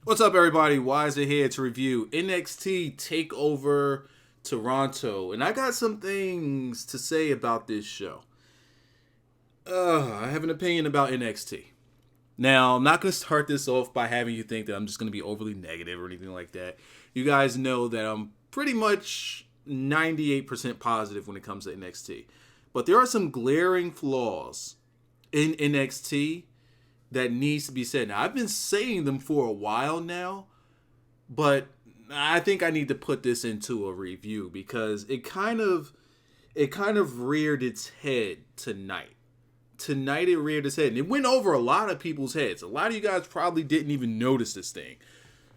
What's up, everybody? Wyza here to review NXT TakeOver Toronto. And I got some things to say about this show. I have an opinion about NXT. Now, I'm not going to start this off by having you think that I'm just going to be overly negative or anything like that. You guys know that I'm pretty much 98% positive when it comes to NXT. But there are some glaring flaws in NXT that needs to be said. Now, I've been saying them for a while now, but I think I need to put this into a review because it kind of reared its head tonight. Tonight it reared its head, and it went over a lot of people's heads. A lot of you guys probably didn't even notice this thing.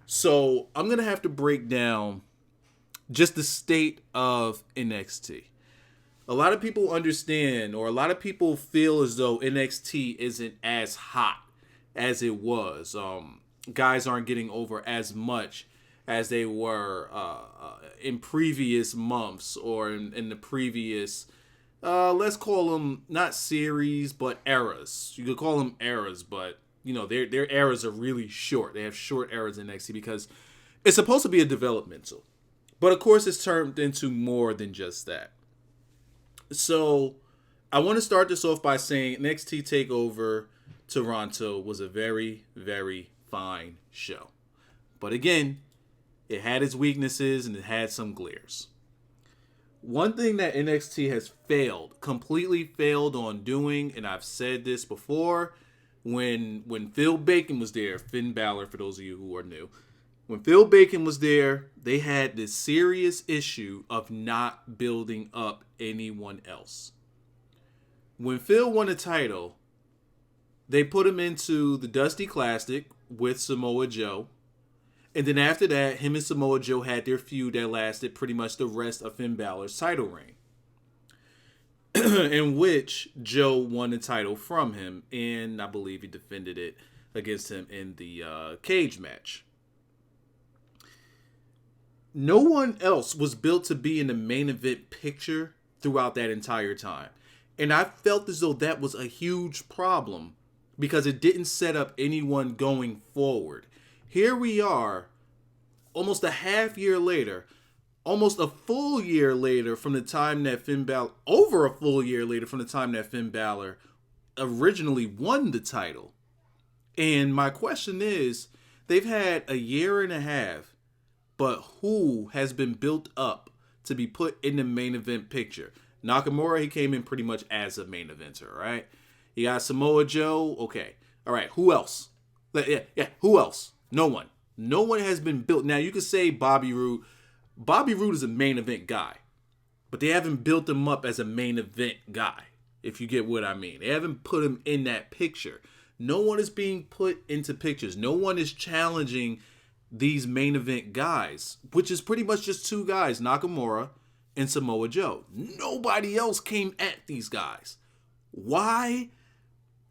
So I'm going to have to break down just the state of NXT. A lot of people understand, or a lot of people feel as though NXT isn't as hot as it was. Guys aren't getting over as much as they were in previous months or in the previous, let's call them not series, but eras. You could call them eras, but you know their eras are really short. They have short eras in NXT because it's supposed to be a developmental, but of course it's turned into more than just that. So I want to start this off by saying NXT TakeOver Toronto was a very, very fine show. But again, it had its weaknesses and it had some glares. One thing that NXT has completely failed on doing, and I've said this before, when Phil Bacon was there, Finn Balor for those of you who are new, when Phil Bacon was there, they had this serious issue of not building up anyone else. When Phil won a title, they put him into the Dusty Classic with Samoa Joe. And then after that, him and Samoa Joe had their feud that lasted pretty much the rest of Finn Balor's title reign. In which Joe won the title from him. And I believe he defended it against him in the cage match. No one else was built to be in the main event picture throughout that entire time. And I felt as though that was a huge problem because it didn't set up anyone going forward. Here we are, almost a half year later, almost a full year later from the time that Finn Balor, over a full year later from the time that Finn Balor originally won the title. And my question is, they've had a year and a half, but who has been built up to be put in the main event picture? Nakamura, he came in pretty much as a main eventer, right? You got Samoa Joe, okay. All right, who else? Yeah, who else? No one. No one has been built. Now, you could say Bobby Roode. Bobby Roode is a main event guy, but they haven't built him up as a main event guy, if you get what I mean. They haven't put him in that picture. No one is being put into pictures. No one is challenging these main event guys, which is pretty much just two guys, Nakamura and Samoa Joe. Nobody else came at these guys. Why?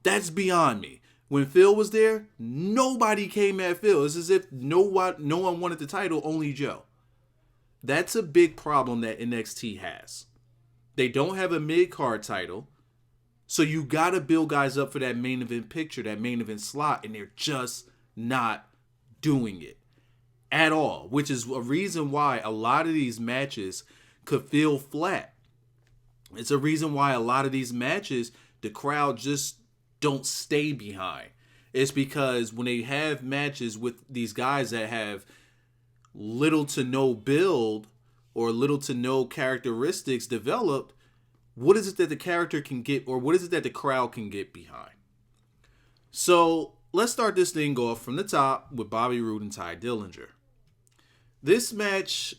That's beyond me. When Phil was there, nobody came at Phil. It's as if no one wanted the title, only Joe. That's a big problem that NXT has. They don't have a mid-card title, so you got to build guys up for that main event picture, that main event slot, and they're just not doing it at all, which is a reason why a lot of these matches could feel flat. It's a reason why a lot of these matches, the crowd just don't stay behind. It's because when they have matches with these guys that have little to no build or little to no characteristics developed, what is it that the character can get, or what is it that the crowd can get behind? So let's start this thing off from the top with Bobby Roode and Ty Dillinger. This match,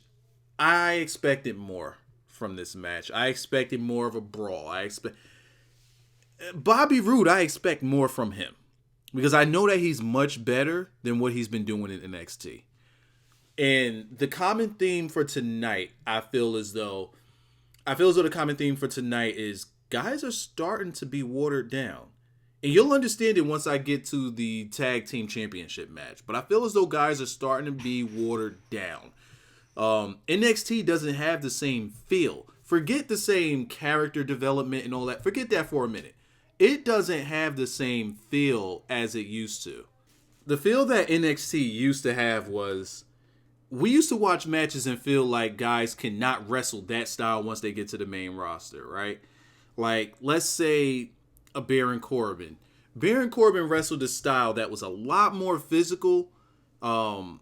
I expected more from this match. I expected more of a brawl. Bobby Roode, I expect more from him because I know that he's much better than what he's been doing in NXT. And the common theme for tonight, I feel as though the common theme for tonight is guys are starting to be watered down. And you'll understand it once I get to the tag team championship match. But I feel as though guys are starting to be watered down. NXT doesn't have the same feel. Forget the same character development and all that. Forget that for a minute. It doesn't have the same feel as it used to. The feel that NXT used to have was, we used to watch matches and feel like guys cannot wrestle that style once they get to the main roster, right? Like, let's say a Baron Corbin. Baron Corbin wrestled a style that was a lot more physical. I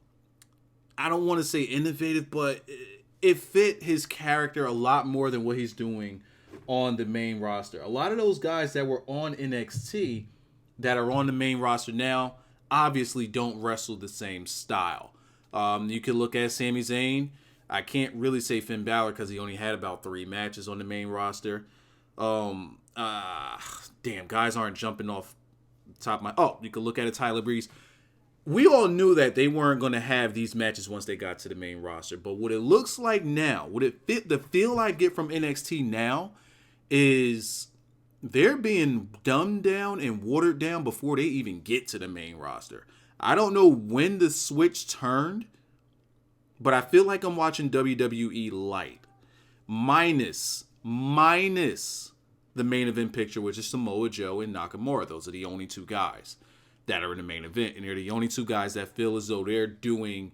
don't want to say innovative, but it fit his character a lot more than what he's doing on the main roster. A lot of those guys that were on NXT that are on the main roster now obviously don't wrestle the same style. You can look at Sami Zayn. I can't really say Finn Balor because he only had about 3 matches on the main roster. Damn, guys aren't jumping off the top of my... Oh, you can look at a Tyler Breeze. We all knew that they weren't going to have these matches once they got to the main roster. But what it looks like now, the feel I get from NXT now is they're being dumbed down and watered down before they even get to the main roster. I don't know when the switch turned, but I feel like I'm watching WWE light. Minus the main event picture, which is Samoa Joe and Nakamura. Those are the only 2 guys that are in the main event. And they're the only 2 guys that feel as though they're doing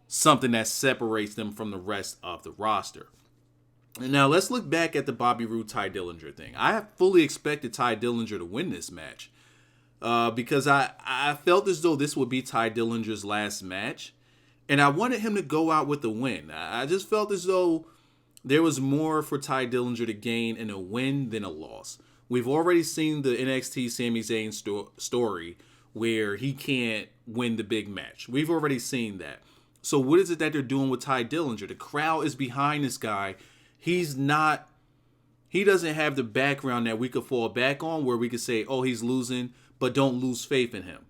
something that separates them from the rest of the roster. And now let's look back at the Bobby Roode, Ty Dillinger thing. I fully expected Ty Dillinger to win this match. Because I felt as though this would be Ty Dillinger's last match. And I wanted him to go out with a win. I just felt as though there was more for Ty Dillinger to gain in a win than a loss. We've already seen the NXT Sami Zayn story where he can't win the big match. We've already seen that. So what is it that they're doing with Ty Dillinger? The crowd is behind this guy. He doesn't have the background that we could fall back on where we could say, oh, he's losing, but don't lose faith in him.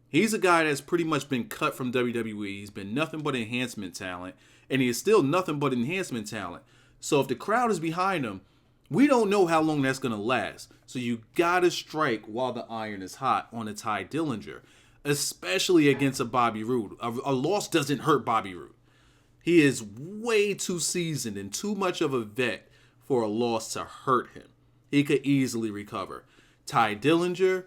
He's a guy that's pretty much been cut from WWE. He's been nothing but enhancement talent, and he is still nothing but enhancement talent. So if the crowd is behind him, we don't know how long that's going to last. So you got to strike while the iron is hot on a Ty Dillinger, especially against a Bobby Roode. A loss doesn't hurt Bobby Roode. He is way too seasoned and too much of a vet for a loss to hurt him. He could easily recover. Ty Dillinger,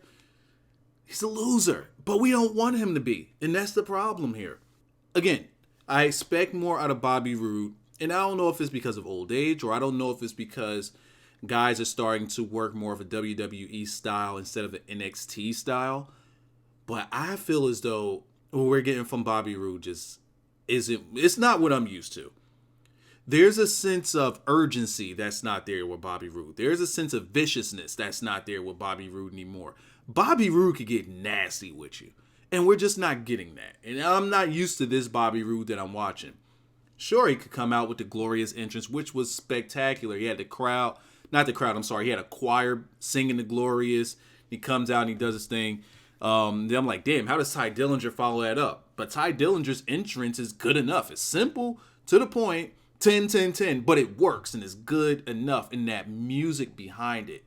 he's a loser, but we don't want him to be. And that's the problem here. Again, I expect more out of Bobby Roode. And I don't know if it's because of old age, or I don't know if it's because guys are starting to work more of a WWE style instead of an NXT style. But I feel as though what we're getting from Bobby Roode just it's not what I'm used to. There's a sense of urgency that's not there with Bobby Roode. There's a sense of viciousness that's not there with Bobby Roode anymore. Bobby Roode could get nasty with you. And we're just not getting that. And I'm not used to this Bobby Roode that I'm watching. Sure, he could come out with the glorious entrance, which was spectacular. He had he had a choir singing the glorious. He comes out and he does his thing. Then I'm like, damn, how does Ty Dillinger follow that up? But Ty Dillinger's entrance is good enough. It's simple, to the point, 10, 10, 10, but it works and it's good enough. And that music behind it.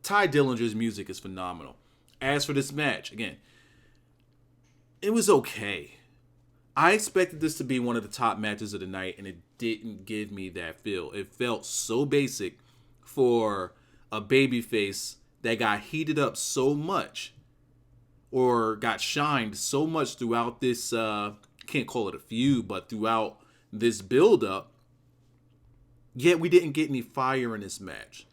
Ty Dillinger's music is phenomenal. As for this match, again, it was okay. I expected this to be one of the top matches of the night, and it didn't give me that feel. It felt so basic for a babyface that got heated up so much or got shined so much throughout this, can't call it a feud, but throughout this build-up, yet we didn't get any fire in this match.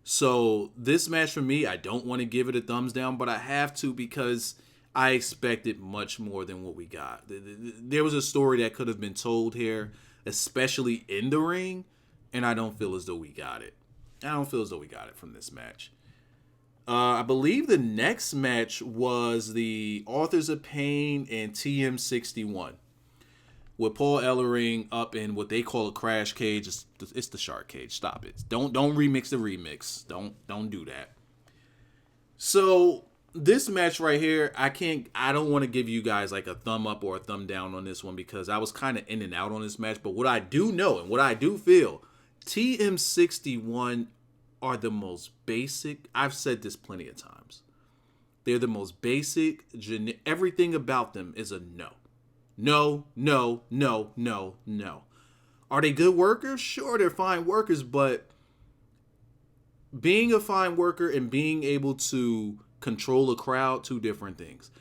So this match for me, I don't want to give it a thumbs down, but I have to because I expected much more than what we got. There was a story that could have been told here, especially in the ring, and I don't feel as though we got it. I don't feel as though we got it from this match. I believe the next match was the Authors of Pain and TM61 with Paul Ellering up in what they call a crash cage. It's the shark cage. Stop it. Don't remix the remix. Don't do that. So this match right here, I don't want to give you guys like a thumb up or a thumb down on this one because I was kind of in and out on this match. But what I do know and what I do feel, TM61 are the most basic. I've said this plenty of times. They're the most basic. Everything about them is a no. No, no, no, no, no. Are they good workers? Sure, they're fine workers, but being a fine worker and being able to control a crowd, two different things.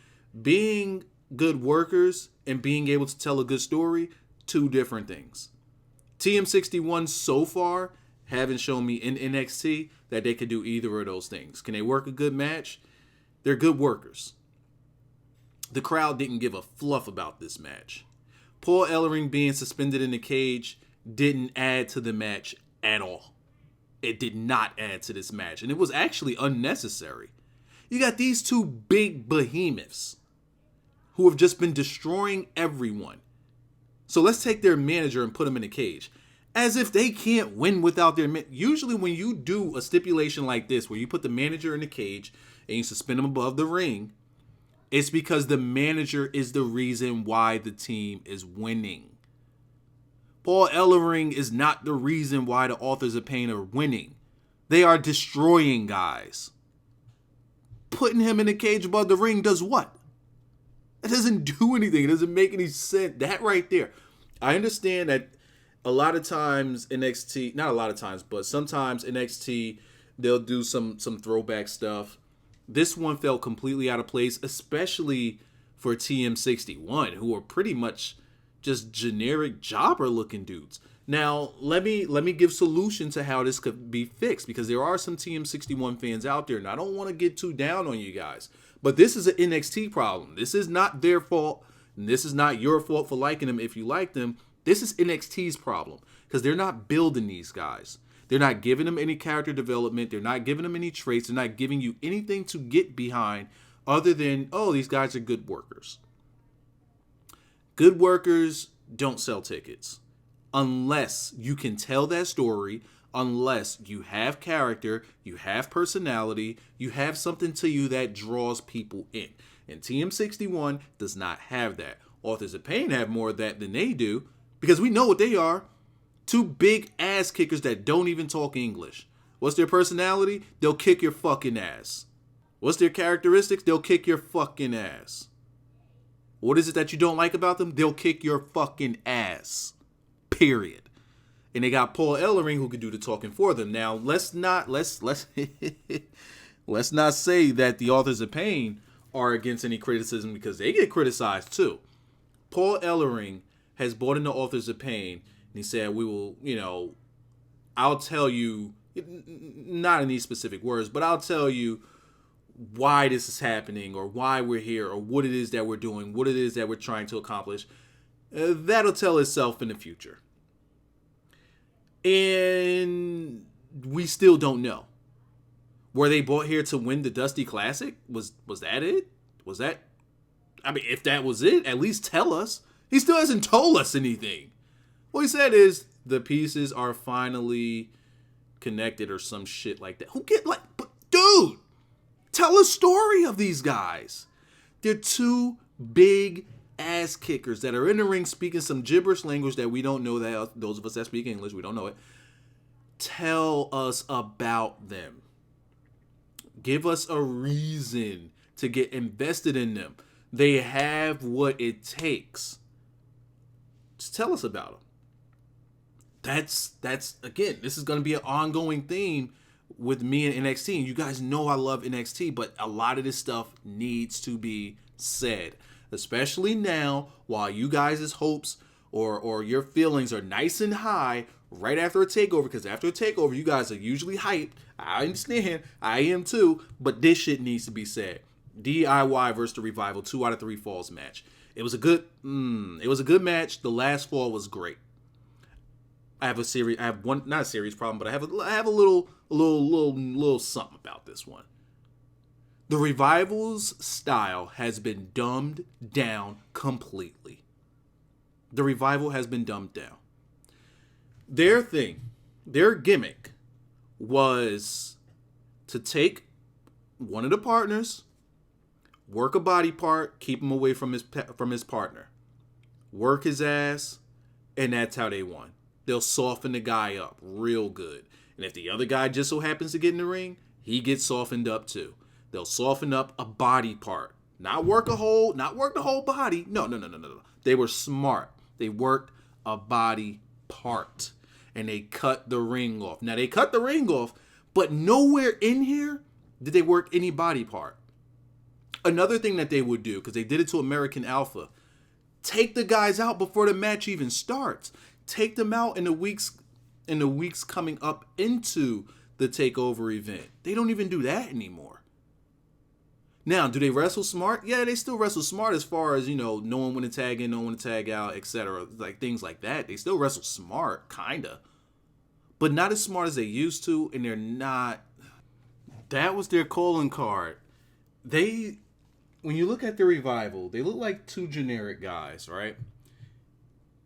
Being good workers and being able to tell a good story, two different things. TM61 so far haven't shown me in NXT that they could do either of those things. Can they work a good match? They're good workers. The crowd didn't give a fluff about this match. Paul Ellering being suspended in the cage didn't add to the match at all. It did not add to this match, and it was actually unnecessary. You got these two big behemoths who have just been destroying everyone. So let's take their manager and put him in a cage. As if they can't win without their manager. Usually when you do a stipulation like this, where you put the manager in a cage and you suspend him above the ring, it's because the manager is the reason why the team is winning. Paul Ellering is not the reason why the Authors of Pain are winning. They are destroying guys. Putting him in a cage above the ring does what? It doesn't do anything. It doesn't make any sense. That right there. I understand that a lot of times NXT, not a lot of times, but sometimes NXT, they'll do some throwback stuff. This one felt completely out of place, especially for TM61, who are pretty much just generic jobber looking dudes. Now, let me give solution to how this could be fixed, because there are some TM61 fans out there, and I don't want to get too down on you guys. But this is an NXT problem. This is not their fault, and this is not your fault for liking them if you like them. This is NXT's problem, because they're not building these guys. They're not giving them any character development. They're not giving them any traits. They're not giving you anything to get behind other than, oh, these guys are good workers. Good workers don't sell tickets unless you can tell that story, unless you have character, you have personality, you have something to you that draws people in. And TM61 does not have that. Authors of Pain have more of that than they do, because we know what they are. Two big ass kickers that don't even talk English. What's their personality? They'll kick your fucking ass. What's their characteristics? They'll kick your fucking ass. What is it that you don't like about them? They'll kick your fucking ass. Period. And they got Paul Ellering who can do the talking for them. Now, let's not say that the Authors of Pain are against any criticism, because they get criticized too. Paul Ellering has brought in the Authors of Pain, and he said, we will, I'll tell you, not in these specific words, but I'll tell you why this is happening, or why we're here, or what it is that we're doing, what it is that we're trying to accomplish. That'll tell itself in the future. And we still don't know. Were they brought here to win the Dusty Classic? Was that it? Was that... I mean, if that was it, at least tell us. He still hasn't told us anything. What he said is the pieces are finally connected or some shit like that. But dude, tell a story of these guys. They're two big ass kickers that are in the ring speaking some gibberish language that we don't know, that those of us that speak English, we don't know it. Tell us about them. Give us a reason to get invested in them. They have what it takes. Just tell us about them. That's again, this is going to be an ongoing theme with me and NXT. And you guys know I love NXT, but a lot of this stuff needs to be said. Especially now, while you guys' hopes or your feelings are nice and high right after a takeover, because after a takeover, you guys are usually hyped. I understand. I am too. But this shit needs to be said. DIY versus the Revival, 2 out of 3 falls match. It was a good match. The last fall was great. I have one, not a serious problem, but I have a little something about this one. The Revival's style has been dumbed down completely. The Revival has been dumbed down. Their gimmick was to take one of the partners, work a body part, keep him away from his partner, work his ass, and that's how they won. They'll soften the guy up real good. And if the other guy just so happens to get in the ring, he gets softened up too. They'll soften up a body part. Not work the whole body. No. They were smart. They worked a body part. And they cut the ring off. Now, they cut the ring off, but nowhere in here did they work any body part. Another thing that they would do, because they did it to American Alpha, take the guys out before the match even starts. Take them out in the weeks coming up into the TakeOver event. They don't even do that anymore. Now, do they wrestle smart? Yeah, they still wrestle smart as far as, knowing when to tag in, knowing when to tag out, etc. Like things like that. They still wrestle smart, kinda. But not as smart as they used to, and they're not. That was their calling card. When you look at the Revival, they look like two generic guys, right?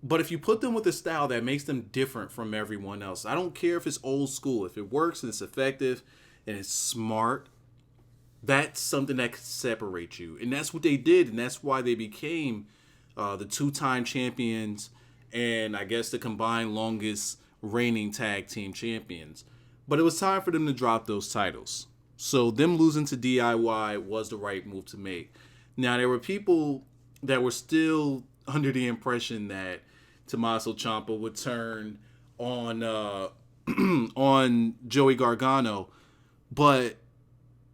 But if you put them with a style that makes them different from everyone else, I don't care if it's old school. If it works and it's effective and it's smart, that's something that could separate you. And that's what they did, and that's why they became the two-time champions and I guess the combined longest reigning tag team champions. But it was time for them to drop those titles. So them losing to DIY was the right move to make. Now, there were people that were still under the impression that Tommaso Ciampa would turn on on Joey Gargano, but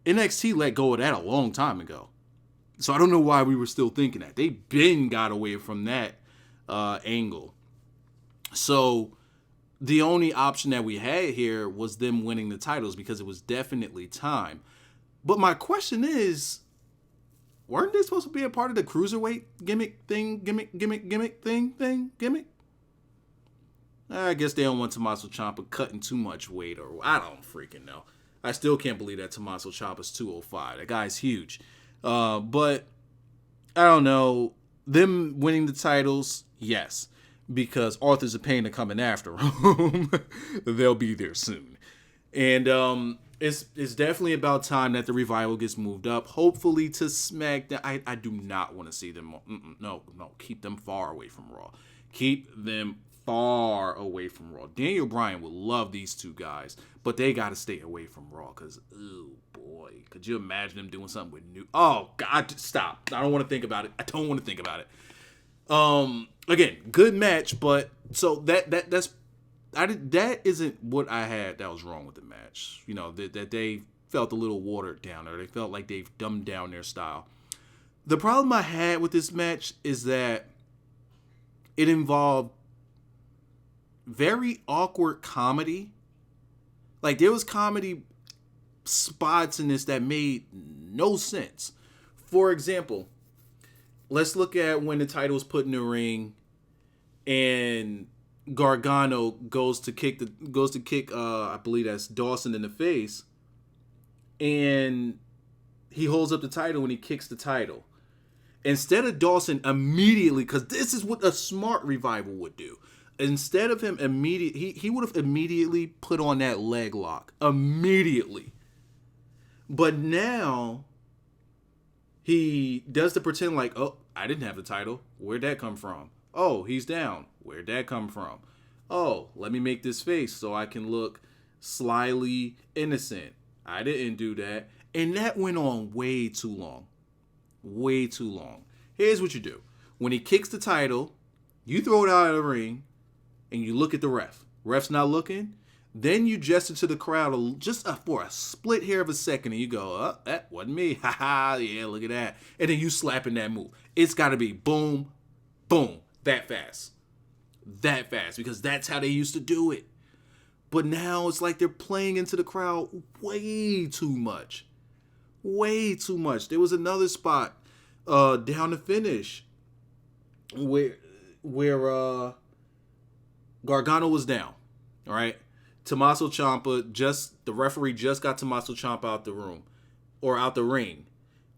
NXT let go of that a long time ago. So I don't know why we were still thinking that. They been got away from that angle. So the only option that we had here was them winning the titles because it was definitely time. But my question is, weren't they supposed to be a part of the cruiserweight gimmick? I guess they don't want Tommaso Ciampa cutting too much weight, or I don't freaking know. I still can't believe that Tommaso Ciampa's 205. That guy's huge. But I don't know. Them winning the titles, yes, because Arthur's a pain to coming after them. They'll be there soon. And it's definitely about time that the Revival gets moved up, hopefully to SmackDown. I do not want to see them. No, keep them far away from Raw. Keep them far away from Raw. Daniel Bryan would love these two guys, but they got to stay away from Raw because, oh boy, could you imagine them doing something with new? Oh God, stop! I don't want to think about it. Again, good match, but so that isn't what I had that was wrong with the match. That they felt a little watered down, or they felt like they've dumbed down their style. The problem I had with this match is that it involved very awkward comedy. Like, there was comedy spots in this that made no sense. For example, let's look at when the title was put in the ring and Gargano goes to kick I believe that's Dawson in the face, and he holds up the title and he kicks the title. Instead of Dawson immediately, because this is what a smart Revival would do. Instead of him he would have immediately put on that leg lock. Immediately. But now he does the pretend like, oh, I didn't have the title. Where'd that come from? Oh, he's down. Where'd that come from? Oh, let me make this face so I can look slyly innocent. I didn't do that. And that went on way too long. Way too long. Here's what you do. When he kicks the title, you throw it out of the ring, and you look at the ref. Ref's not looking. Then you gesture to the crowd just for a split hair of a second, and you go, oh, that wasn't me. Ha ha, yeah, look at that. And then you slap in that move. It's got to be boom, boom, that fast. That fast, because that's how they used to do it. But now it's like they're playing into the crowd way too much. Way too much. There was another spot down the finish where Gargano was down, all right? Tommaso Ciampa, the referee just got Tommaso Ciampa out the room, or out the ring.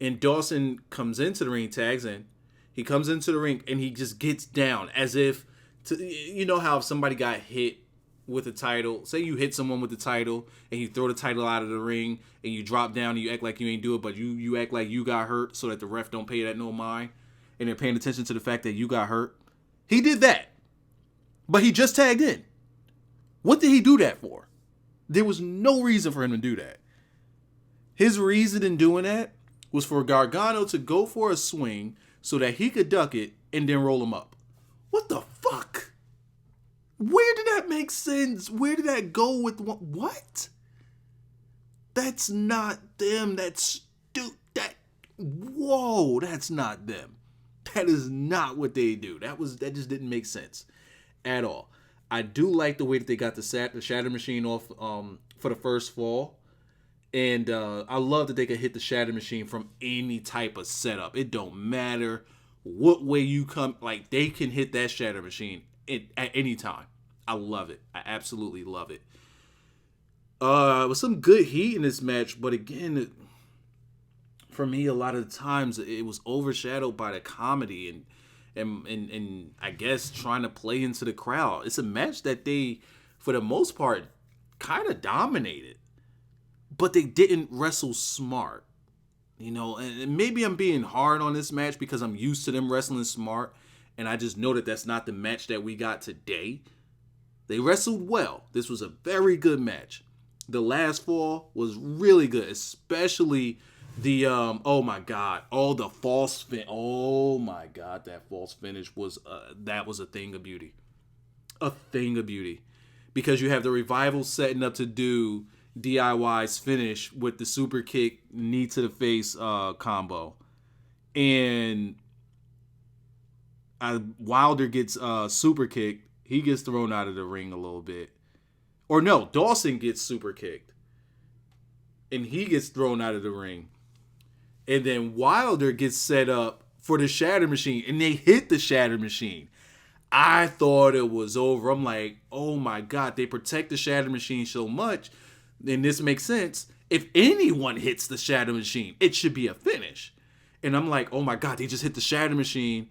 And Dawson comes into the ring, tags in. He comes into the ring, and he just gets down as if, you know how if somebody got hit with a title, say you hit someone with the title, and you throw the title out of the ring, and you drop down, and you act like you ain't do it, but you act like you got hurt so that the ref don't pay that no mind, and they're paying attention to the fact that you got hurt. He did that. But he just tagged in. What did he do that for? There was no reason for him to do that. His reason in doing that was for Gargano to go for a swing so that he could duck it and then roll him up. What the fuck? Where did that make sense? Where did that go with what? That's not them. That's stupid. whoa, that's not them. That is not what they do. That just didn't make sense at all. I do like the way that they got the Shatter Machine off for the first fall. And I love that they could hit the Shatter Machine from any type of setup. It don't matter what way you come. Like, they can hit that Shatter Machine at any time. I love it. I absolutely love it. It was some good heat in this match. But again, for me, a lot of the times, it was overshadowed by the comedy and I guess trying to play into the crowd. It's a match that they, for the most part, kind of dominated. But they didn't wrestle smart, and maybe I'm being hard on this match because I'm used to them wrestling smart, and I just know that that's not the match that we got today. They wrestled well. This was a very good match. The last fall was really good, especially the, oh my God, the false finish. Oh my God, that false finish was a thing of beauty. A thing of beauty. Because you have the Revival setting up to do DIY's finish with the super kick, knee to the face combo. And Wilder gets super kicked. He gets thrown out of the ring a little bit. Or no, Dawson gets super kicked. And he gets thrown out of the ring. And then Wilder gets set up for the Shatter Machine. And they hit the Shatter Machine. I thought it was over. I'm like, oh my God, they protect the Shatter Machine so much. And this makes sense. If anyone hits the Shatter Machine, it should be a finish. And I'm like, oh my God, they just hit the Shatter Machine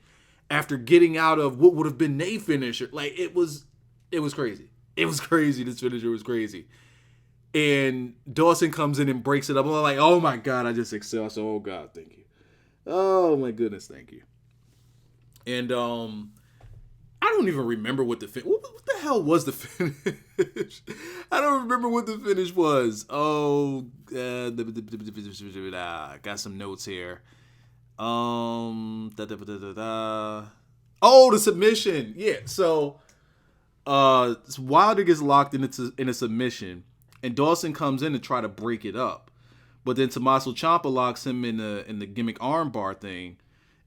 after getting out of what would have been their finisher. Like, it was crazy. It was crazy. This finisher was crazy. And Dawson comes in and breaks it up. I'm like, oh my God, I just excel. So, oh God, thank you. Oh my goodness, thank you. And I don't even remember what the what the hell was the finish. I don't remember what the finish was. Oh, got some notes here. Oh, the submission. Yeah. So, Wilder gets locked in a submission, and Dawson comes in to try to break it up, but then Tommaso Ciampa locks him in the gimmick armbar thing.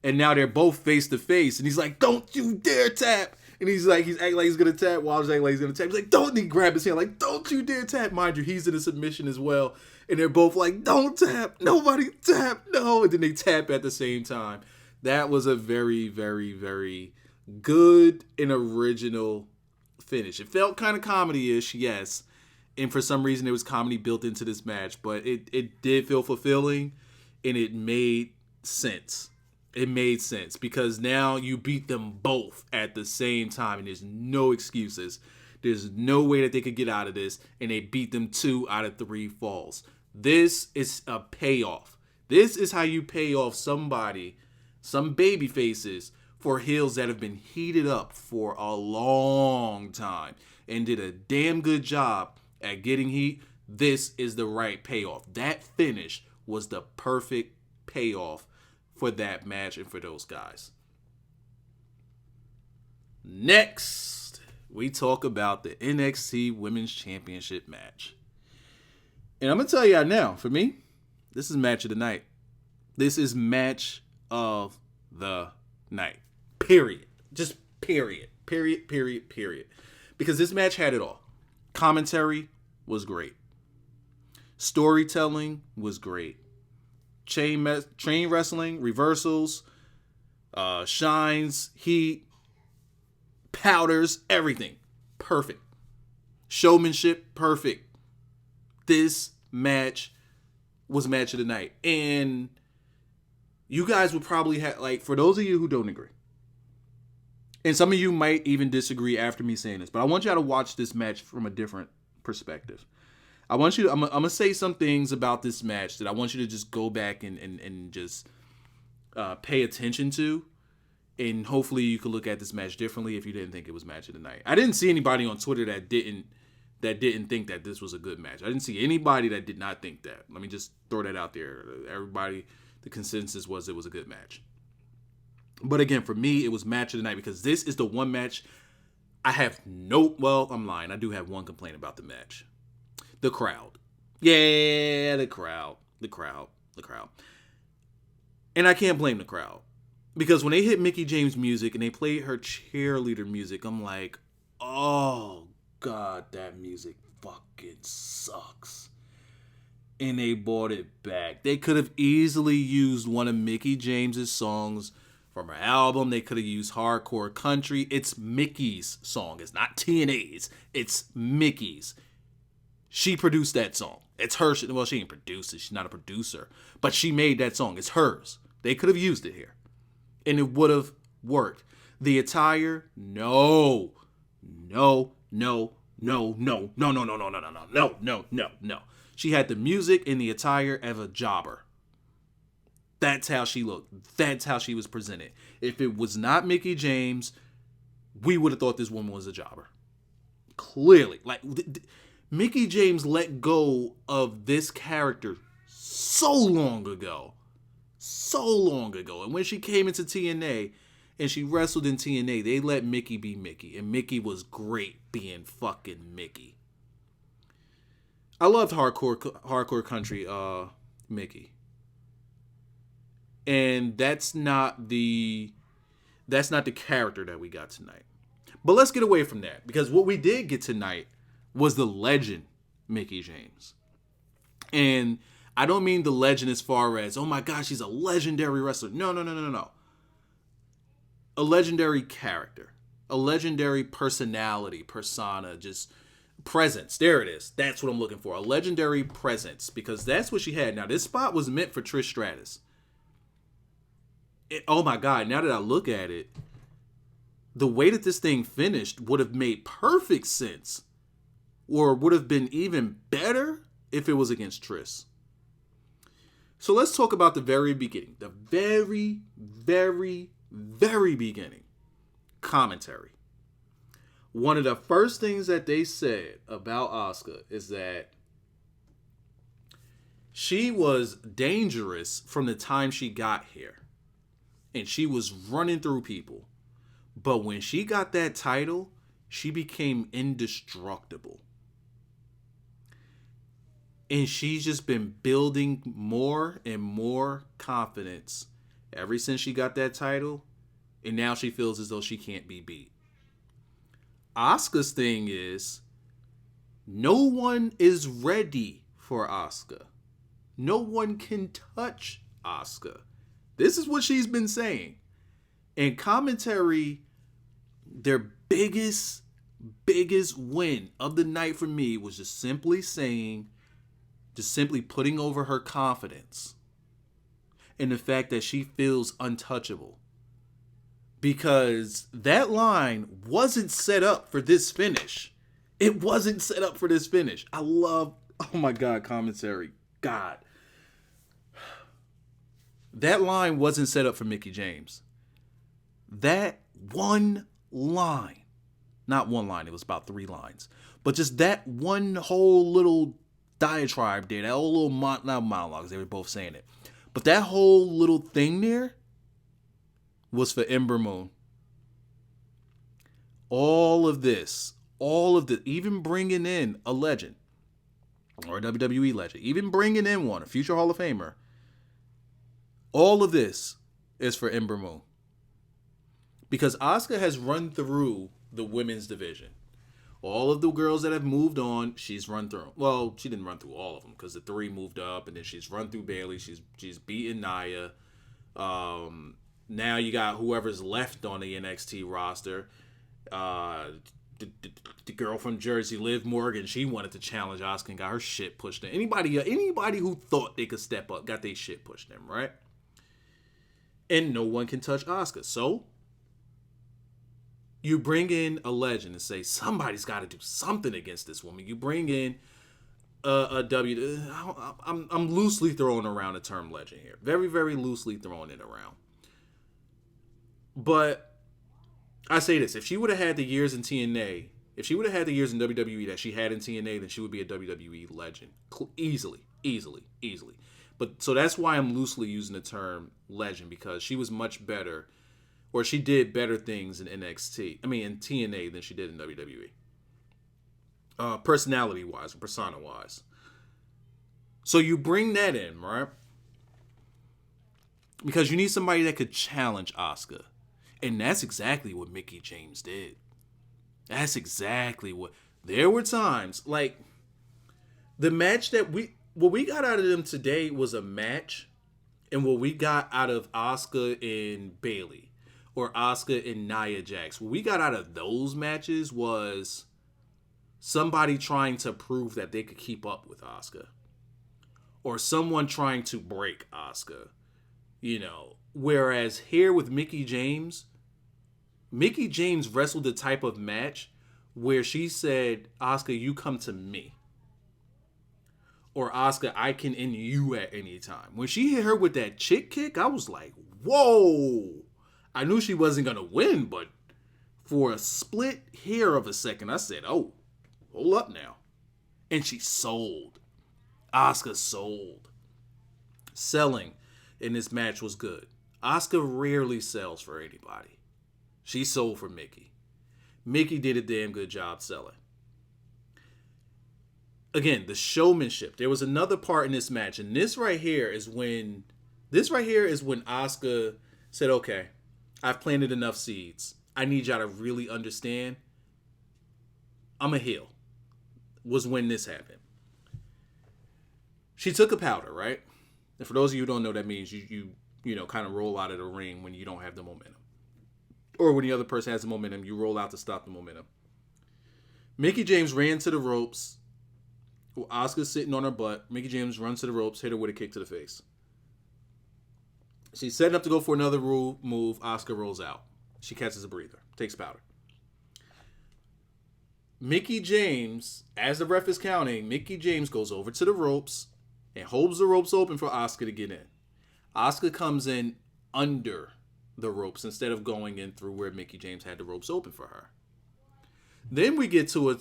And now they're both face to face, and he's like, "Don't you dare tap!" And he's acting like he's gonna tap. Wilder's acting like he's gonna tap. He's like, "Don't!" He grab his hand, like, "Don't you dare tap!" Mind you, he's in a submission as well, and they're both like, "Don't tap! Nobody tap! No!" And then they tap at the same time. That was a very, very, very good and original finish. It felt kind of comedy-ish, yes, and for some reason there was comedy built into this match, but it did feel fulfilling, and it made sense. It made sense because now you beat them both at the same time and there's no excuses. There's no way that they could get out of this, and they beat them 2 out of 3 falls. This is a payoff. This is how you pay off somebody, some baby faces, for heels that have been heated up for a long time and did a damn good job at getting heat. This is the right payoff. That finish was the perfect payoff for that match and for those guys. Next, we talk about the NXT Women's Championship match. And I'm going to tell you now, for me, this is match of the night. This is match of the night. Period. Just period. Period, period, period. Because this match had it all. Commentary was great. Storytelling was great. Chain wrestling, reversals, shines, heat, powders, everything. Perfect. Showmanship, perfect. This match was match of the night. And you guys would probably have, like, for those of you who don't agree, and some of you might even disagree after me saying this, but I want y'all to watch this match from a different perspective. I'm going to say some things about this match that I want you to just go back and just pay attention to. And hopefully you can look at this match differently if you didn't think it was match of the night. I didn't see anybody on Twitter that didn't think that this was a good match. I didn't see anybody that did not think that. Let me just throw that out there. Everybody, the consensus was it was a good match. But again, for me, it was match of the night because this is the one match I'm lying. I do have one complaint about the match. The crowd. Yeah, the crowd. And I can't blame the crowd. Because when they hit Mickie James music and they played her cheerleader music, I'm like, oh, God, that music fucking sucks. And they brought it back. They could have easily used one of Mickie James's songs from her album. They could have used Hardcore Country. It's Mickey's song. It's not TNA's. It's Mickey's. She produced that song. It's her. Well, she didn't produce it. She's not a producer. But she made that song. It's hers. They could have used it here. And it would have worked. The attire, no. She had the music and the attire of a jobber. That's how she looked. That's how she was presented. If it was not Mickie James, we would have thought this woman was a jobber. Clearly. Like, Mickie James let go of this character so long ago. And when she came into TNA and she wrestled in TNA, they let Mickie be Mickie. And Mickie was great being fucking Mickie. I loved hardcore country Mickie. And that's not the character that we got tonight. But let's get away from that. Because what we did get tonight was the legend Mickie James. And I don't mean the legend as far as, oh my gosh, she's a legendary wrestler. No. A legendary character. A legendary personality, persona, just presence. There it is. That's what I'm looking for. A legendary presence. Because that's what she had. Now, this spot was meant for Trish Stratus. Oh my God, now that I look at it, the way that this thing finished would have made perfect sense. Or would have been even better if it was against Trish. So let's talk about the very beginning. The very, very, very beginning. Commentary. One of the first things that they said about Asuka is that she was dangerous from the time she got here. And she was running through people. But when she got that title, she became indestructible. And she's just been building more and more confidence ever since she got that title. And now she feels as though she can't be beat. Asuka's thing is, no one is ready for Asuka. No one can touch Asuka. This is what she's been saying. In commentary, their biggest win of the night for me was just simply putting over her confidence and the fact that she feels untouchable. Because that line wasn't set up for this finish. It wasn't set up for this finish. I love, oh my God, commentary. God. That line wasn't set up for Mickie James. That one line, not one line, it was about 3 lines, but just that one whole little diatribe there, that whole little not monologues, they were both saying it, but that whole little thing there was for Ember Moon. All of this, even bringing in a legend or a WWE legend, even bringing in one, a future Hall of Famer, all of this is for Ember Moon. Because Asuka has run through the women's division. All of the girls that have moved on, she's run through. Well, she didn't run through all of them because the 3 moved up, and then she's run through Bayley. She's beaten Nia. Now you got whoever's left on the NXT roster. The girl from Jersey, Liv Morgan, she wanted to challenge Asuka and got her shit pushed in. Anybody who thought they could step up got their shit pushed in, right? And no one can touch Asuka. So you bring in a legend and say somebody's got to do something against this woman. You bring in I'm loosely throwing around the term legend here. Very, very loosely throwing it around. But I say this, if she would have had the years in TNA, if she would have had the years in WWE that she had in TNA, then she would be a WWE legend. Easily. But so that's why I'm loosely using the term legend, because she was much better, or she did better things in TNA than she did in WWE. Personality-wise, persona-wise. So you bring that in, right? Because you need somebody that could challenge Asuka. And that's exactly what Mickie James did. That's exactly what... There were times, like, the match that what we got out of them today was a match, and what we got out of Asuka and Bayley, or Asuka and Nia Jax, what we got out of those matches was somebody trying to prove that they could keep up with Asuka. Or someone trying to break Asuka. You know, whereas here with Mickie James wrestled the type of match where she said, Asuka, you come to me. Or Asuka, I can end you at any time. When she hit her with that chick kick, I was like, whoa. I knew she wasn't going to win, but for a split hair of a second, I said, oh, hold up now. And she sold. Asuka sold. Selling in this match was good. Asuka rarely sells for anybody. She sold for Mickie. Mickie did a damn good job selling. Again, the showmanship. There was another part in this match, and this right here is when Asuka said, okay, I've planted enough seeds. I need y'all to really understand I'm a heel. Was when this happened. She took a powder, right? And for those of you who don't know, that means you kind of roll out of the ring when you don't have the momentum. Or when the other person has the momentum, you roll out to stop the momentum. Mickie James ran to the ropes. Asuka's sitting on her butt. Mickie James runs to the ropes, hit her with a kick to the face. She's setting up to go for another move. Asuka rolls out. She catches a breather. Takes powder. Mickie James, as the ref is counting, Mickie James goes over to the ropes and holds the ropes open for Asuka to get in. Asuka comes in under the ropes instead of going in through where Mickie James had the ropes open for her. Then we get to a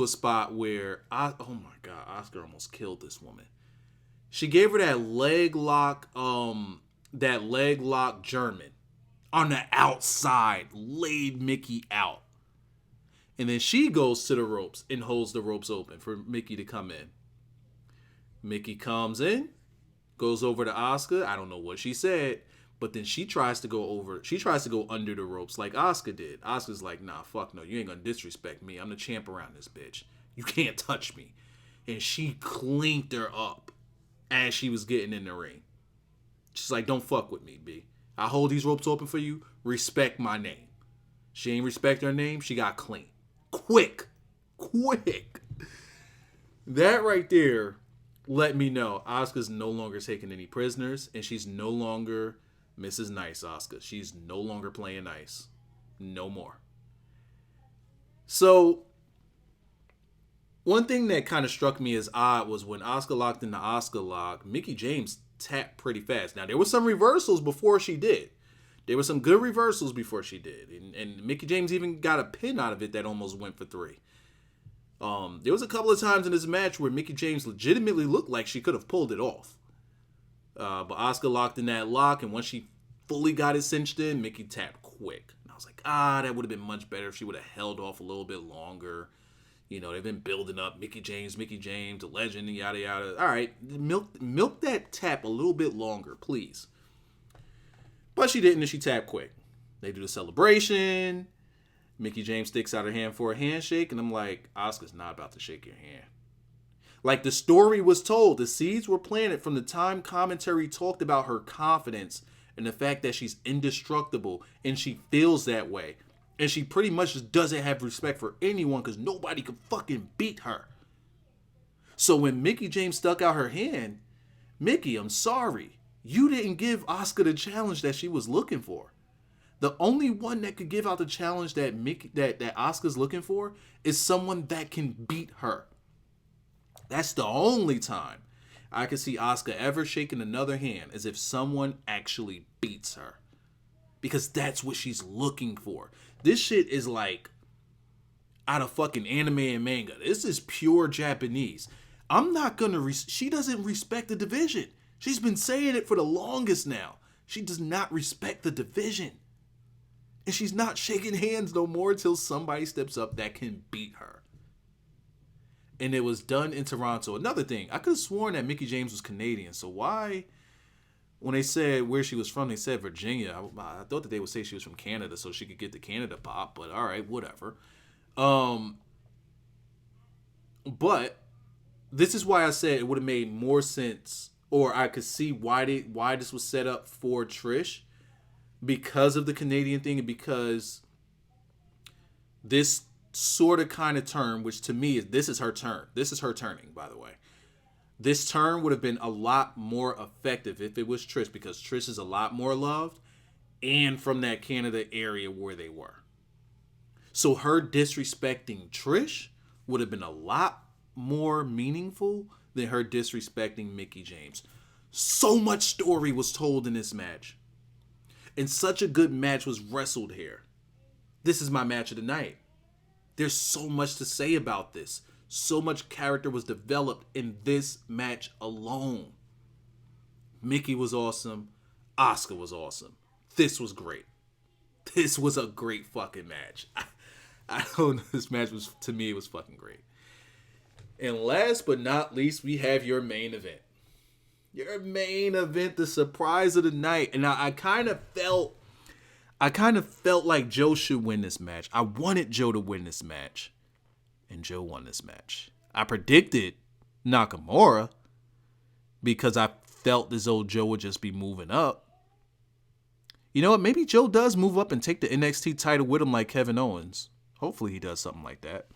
spot where, oh my God, Asuka almost killed this woman. She gave her that leg lock German on the outside, laid Mickie out. And then she goes to the ropes and holds the ropes open for Mickie to come in. Mickie comes in, goes over to Asuka. I don't know what she said, but then she tries to go under the ropes like Asuka did. Asuka's like, nah, fuck no, you ain't gonna disrespect me. I'm the champ around this bitch. You can't touch me. And she clinked her up as she was getting in the ring. She's like, don't fuck with me, B. I hold these ropes open for you. Respect my name. She ain't respect her name. She got clean. Quick. That right there let me know Asuka's no longer taking any prisoners, and she's no longer Mrs. Nice Asuka. She's no longer playing nice. No more. So, one thing that kind of struck me as odd was when Asuka locked in the Asuka lock, Mickie James tapped pretty fast. Now, there were some reversals before she did. There were some good reversals before she did. And Mickie James even got a pin out of it that almost went for 3. There was a couple of times in this match where Mickie James legitimately looked like she could have pulled it off. But Asuka locked in that lock, and once she fully got it cinched in, Mickie tapped quick. And I was like, that would have been much better if she would have held off a little bit longer. You know, they've been building up Mickie James, the legend, and yada, yada. All right, milk that tap a little bit longer, please. But she didn't, and she tapped quick. They do the celebration. Mickie James sticks out her hand for a handshake, and I'm like, Asuka's not about to shake your hand. Like the story was told, the seeds were planted from the time commentary talked about her confidence and the fact that she's indestructible, and she feels that way. And she pretty much just doesn't have respect for anyone because nobody could fucking beat her. So when Mickie James stuck out her hand, Mickie, I'm sorry. You didn't give Asuka the challenge that she was looking for. The only one that could give out the challenge that Asuka's looking for is someone that can beat her. That's the only time I could see Asuka ever shaking another hand as if someone actually beats her. Because that's what she's looking for. This shit is like out of fucking anime and manga. This is pure Japanese. I'm not gonna... she doesn't respect the division. She's been saying it for the longest now. She does not respect the division. And she's not shaking hands no more until somebody steps up that can beat her. And it was done in Toronto. Another thing, I could have sworn that Mickie James was Canadian. So why when they said where she was from, they said Virginia. I thought that they would say she was from Canada so she could get the Canada pop, but all right, whatever. But this is why I said it would have made more sense, or I could see why this was set up for Trish, because of the Canadian thing, and because this sort of kind of turn, which to me this is her turn. This is her turning, by the way. This turn would have been a lot more effective if it was Trish, because Trish is a lot more loved and from that Canada area where they were. So her disrespecting Trish would have been a lot more meaningful than her disrespecting Mickie James. So much story was told in this match. And such a good match was wrestled here. This is my match of the night. There's so much to say about this. So much character was developed in this match alone. Mickie was awesome. Asuka was awesome. This was great. This was a great fucking match. I don't know. This match was, to me, it was fucking great. And last but not least, we have your main event. Your main event, the surprise of the night. And I kind of felt like Joe should win this match. I wanted Joe to win this match. And Joe won this match. I predicted Nakamura because I felt as though Joe would just be moving up. You know what? Maybe Joe does move up and take the NXT title with him like Kevin Owens. Hopefully he does something like that.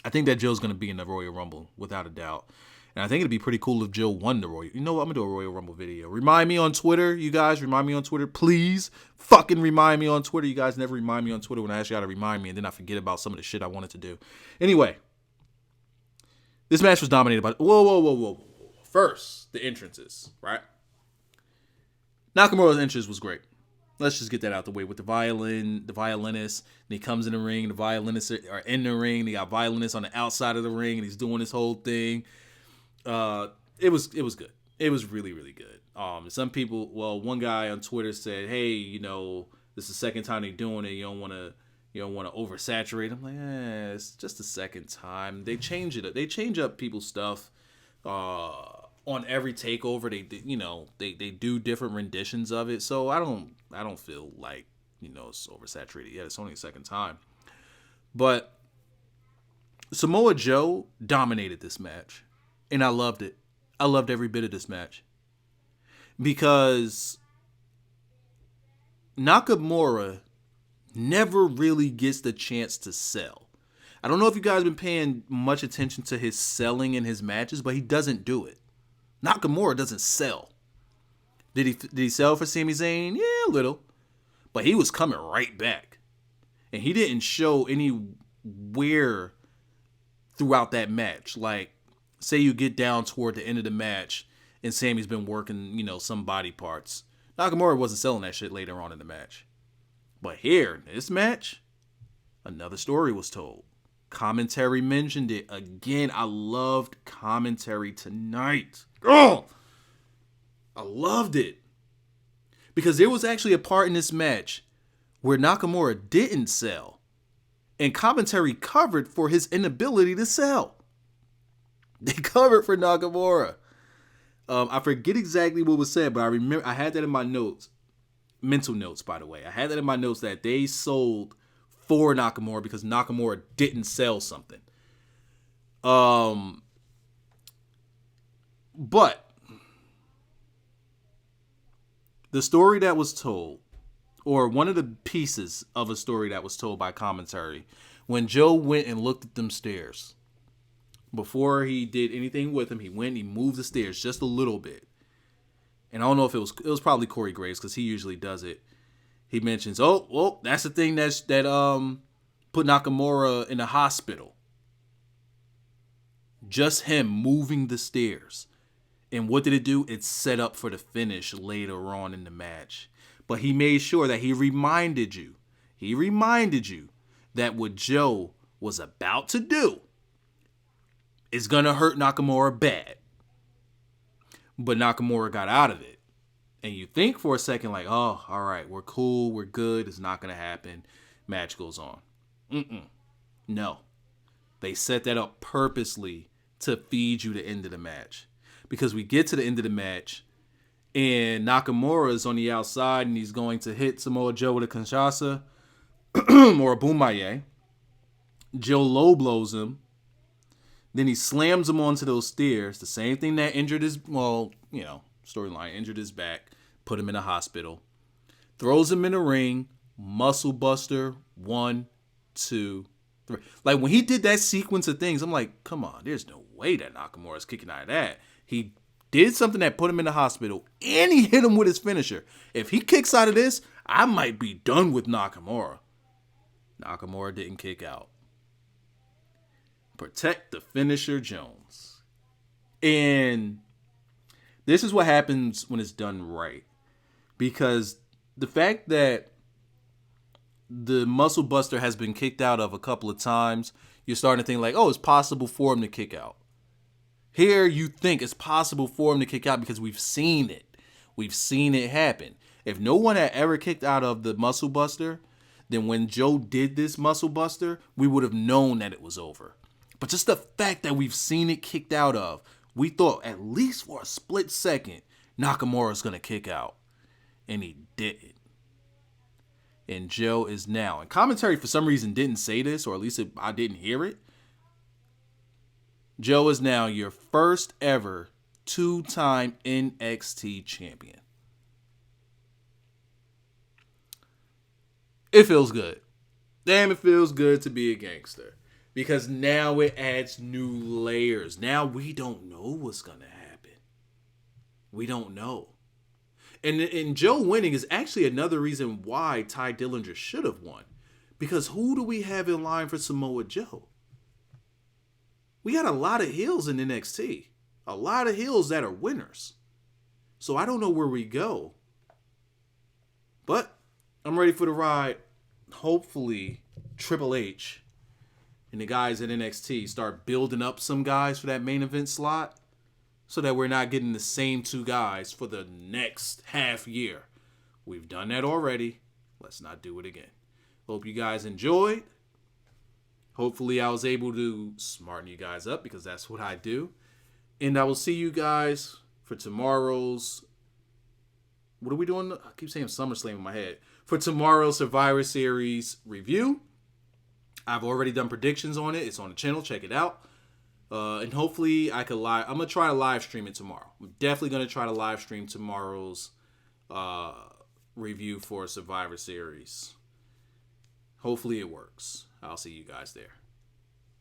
I think that Joe's going to be in the Royal Rumble, without a doubt. And I think it'd be pretty cool if Joe won the Royal. You know what? I'm going to do a Royal Rumble video. Remind me on Twitter, you guys. Remind me on Twitter. Please fucking remind me on Twitter. You guys never remind me on Twitter when I ask y'all to remind me, and then I forget about some of the shit I wanted to do. Anyway, this match was dominated by... Whoa. First, the entrances, right? Nakamura's entrance was great. Let's just get that out the way with the violinist. And he comes in the ring. The violinists are in the ring. They got violinists on the outside of the ring, and he's doing this whole thing. It was good. It was really, really good. Some people, one guy on Twitter said, "Hey, you know, this is the second time they're doing it. You don't want to oversaturate." I'm like, it's just the second time. They change it up. They change up people's stuff. On every takeover, they do different renditions of it. So I don't feel like, it's oversaturated yet. It's only the second time. But Samoa Joe dominated this match. And I loved it. I loved every bit of this match. Because Nakamura never really gets the chance to sell. I don't know if you guys have been paying much attention to his selling in his matches, but he doesn't do it. Nakamura doesn't sell. Did he sell for Sami Zayn? Yeah, a little. But he was coming right back. And he didn't show anywhere throughout that match. Like, say you get down toward the end of the match and Sami's been working, some body parts. Nakamura wasn't selling that shit later on in the match. But here, in this match, another story was told. Commentary mentioned it. Again, I loved commentary tonight. Oh, I loved it. Because there was actually a part in this match where Nakamura didn't sell. And commentary covered for his inability to sell. They covered for Nakamura. I forget exactly what was said, but I remember I had that in my notes. Mental notes, by the way. I had that in my notes that they sold for Nakamura because Nakamura didn't sell something. But the story that was told, or one of the pieces of a story that was told by commentary, when Joe went and looked at them stairs, before he did anything with him, he went and he moved the stairs just a little bit. And I don't know if it was probably Corey Graves because he usually does it. He mentions, that's the thing that put Nakamura in the hospital. Just him moving the stairs. And what did it do? It set up for the finish later on in the match. But he made sure that he reminded you that what Joe was about to do is going to hurt Nakamura bad. But Nakamura got out of it. And you think for a second like, oh, all right, we're cool, we're good, it's not going to happen. Match goes on. No. They set that up purposely to feed you the end of the match. Because we get to the end of the match, And Nakamura is on the outside, and he's going to hit Samoa Joe with a Kinshasa or a Bumaye. Joe low blows him. Then he slams him onto those stairs. The same thing that injured his, storyline, injured his back, put him in a hospital. Throws him in the ring. Muscle buster. 1, 2, 3. Like, when he did that sequence of things, I'm like, come on, there's no way that Nakamura is kicking out of that. He did something that put him in the hospital, and he hit him with his finisher. If he kicks out of this, I might be done with Nakamura. Nakamura didn't kick out. Protect the finisher, Jones. And this is what happens when it's done right. Because the fact that the Muscle Buster has been kicked out of a couple of times, you're starting to think like, oh, it's possible for him to kick out. Here you think it's possible for him to kick out because we've seen it. We've seen it happen. If no one had ever kicked out of the Muscle Buster, then when Joe did this Muscle Buster, we would have known that it was over. But just the fact that we've seen it kicked out of, we thought at least for a split second, Nakamura's going to kick out. And he didn't. And Joe is now, and commentary for some reason didn't say this, or at least I didn't hear it. Joe is now your first ever 2-time NXT champion. It feels good. Damn, it feels good to be a gangster. Because now it adds new layers. Now we don't know what's going to happen. We don't know. And Joe winning is actually another reason why Ty Dillinger should have won. Because who do we have in line for Samoa Joe? We got a lot of heels in NXT. A lot of heels that are winners. So I don't know where we go. But I'm ready for the ride. Hopefully, Triple H and the guys at NXT start building up some guys for that main event slot so that we're not getting the same 2 guys for the next half year. We've done that already. Let's not do it again. Hope you guys enjoyed. Hopefully I was able to smarten you guys up because that's what I do. And I will see you guys for tomorrow's... What are we doing? I keep saying SummerSlam in my head. For tomorrow's Survivor Series review. I've already done predictions on it. It's on the channel. Check it out. And hopefully I could live. I'm going to try to live stream it tomorrow. I'm definitely going to try to live stream tomorrow's review for Survivor Series. Hopefully it works. I'll see you guys there.